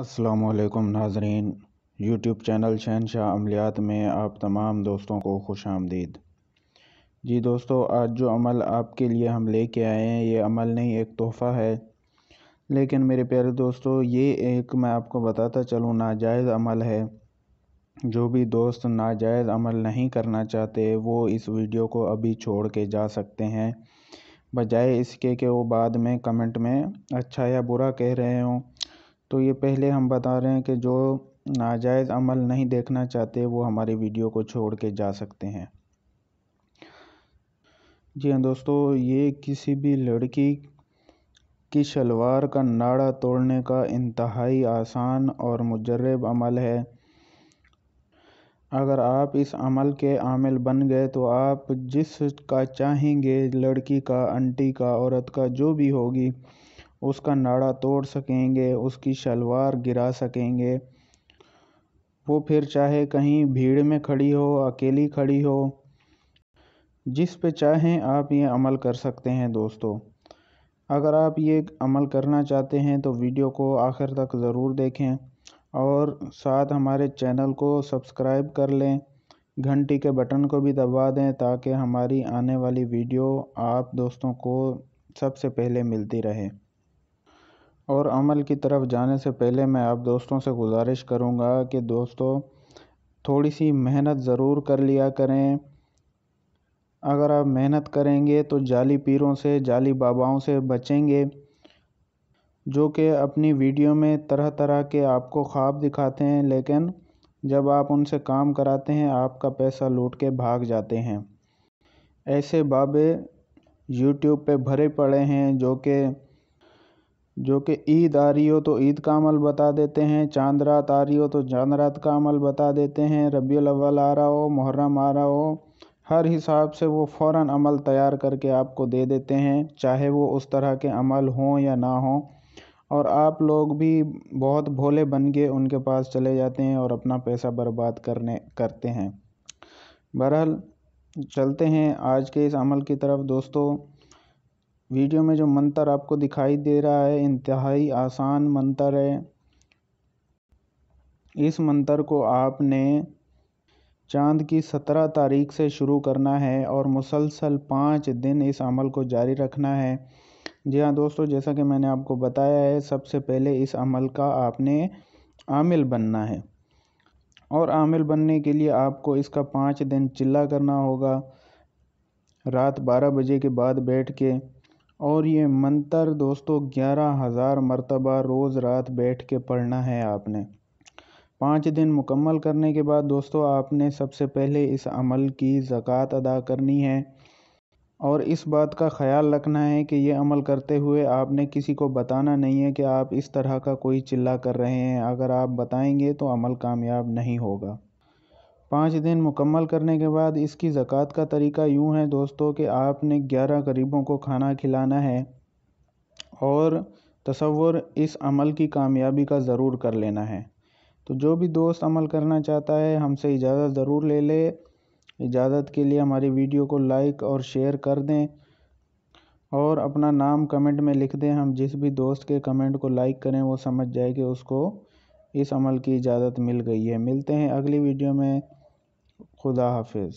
अस्सलाम वालेकुम नाज़रीन। यूट्यूब चैनल शहनशाह अमलियात में आप तमाम दोस्तों को खुश आमदीद। जी दोस्तों, आज जो अमल आपके लिए हम लेके आए हैं ये अमल नहीं, एक तोहफ़ा है। लेकिन मेरे प्यारे दोस्तों, ये एक मैं आपको बताता चलूँ नाजायज़ अमल है। जो भी दोस्त नाजायज़ अमल नहीं करना चाहते वो इस वीडियो को अभी छोड़ के जा सकते हैं, बजाय इसके कि वो बाद में कमेंट में अच्छा या बुरा कह रहे हों। तो ये पहले हम बता रहे हैं कि जो नाजायज़ अमल नहीं देखना चाहते वो हमारी वीडियो को छोड़ के जा सकते हैं। जी हाँ दोस्तों, ये किसी भी लड़की की शलवार का नाड़ा तोड़ने का इंतहाई आसान और मुजर्रब अमल है। अगर आप इस अमल के आमिल बन गए तो आप जिसका चाहेंगे, लड़की का, आंटी का, औरत का, जो भी होगी, उसका नाड़ा तोड़ सकेंगे, उसकी शलवार गिरा सकेंगे। वो फिर चाहे कहीं भीड़ में खड़ी हो, अकेली खड़ी हो, जिस पे चाहें आप ये अमल कर सकते हैं दोस्तों। अगर आप ये अमल करना चाहते हैं तो वीडियो को आखिर तक ज़रूर देखें और साथ हमारे चैनल को सब्सक्राइब कर लें, घंटी के बटन को भी दबा दें ताकि हमारी आने वाली वीडियो आप दोस्तों को सबसे पहले मिलती रहे। और अमल की तरफ जाने से पहले मैं आप दोस्तों से गुजारिश करूंगा कि दोस्तों थोड़ी सी मेहनत ज़रूर कर लिया करें। अगर आप मेहनत करेंगे तो जाली पीरों से, जाली बाबाओं से बचेंगे, जो कि अपनी वीडियो में तरह तरह के आपको ख्वाब दिखाते हैं, लेकिन जब आप उनसे काम कराते हैं आपका पैसा लूट के भाग जाते हैं। ऐसे बाबे यूट्यूब पे भरे पड़े हैं जो कि ईद आ रही हो तो ईद का अमल बता देते हैं, चांद रात आ रही हो तो चांद रात का अमल बता देते हैं, रबीउल अव्वल आ रहा हो, मुहर्रम आ रहा हो, हर हिसाब से वो फ़ौरन अमल तैयार करके आपको दे देते हैं, चाहे वो उस तरह के अमल हों या ना हों। और आप लोग भी बहुत भोले बन के उनके पास चले जाते हैं और अपना पैसा बर्बाद करते हैं। बहरहाल चलते हैं आज के इस अमल की तरफ। दोस्तों, वीडियो में जो मंतर आपको दिखाई दे रहा है इंतहाई आसान मंतर है। इस मंतर को आपने चांद की 17 तारीख से शुरू करना है और मुसलसल 5 दिन इस अमल को जारी रखना है। जी हाँ दोस्तों, जैसा कि मैंने आपको बताया है, सबसे पहले इस अमल का आपने आमिल बनना है और आमिल बनने के लिए आपको इसका 5 दिन चिल्ला करना होगा रात 12 बजे के बाद बैठ के। और ये मंतर दोस्तों 11,000 मरतबा रोज़ रात बैठ के पढ़ना है आपने। 5 दिन मुकम्मल करने के बाद दोस्तों आपने सबसे पहले इस अमल की ज़कात अदा करनी है और इस बात का ख़याल रखना है कि ये अमल करते हुए आपने किसी को बताना नहीं है कि आप इस तरह का कोई चिल्ला कर रहे हैं। अगर आप बताएंगे तो अमल कामयाब नहीं होगा। 5 दिन मुकम्मल करने के बाद इसकी ज़कात का तरीका यूँ है दोस्तों कि आपने 11 गरीबों को खाना खिलाना है और तसव्वुर इस अमल की कामयाबी का ज़रूर कर लेना है। तो जो भी दोस्त अमल करना चाहता है हमसे इजाज़त ज़रूर ले ले। इजाज़त के लिए हमारी वीडियो को लाइक और शेयर कर दें और अपना नाम कमेंट में लिख दें। हम जिस भी दोस्त के कमेंट को लाइक करें वो समझ जाए कि उसको इस अमल की इजाज़त मिल गई है। मिलते हैं अगली वीडियो में। खुदा हाफिज़।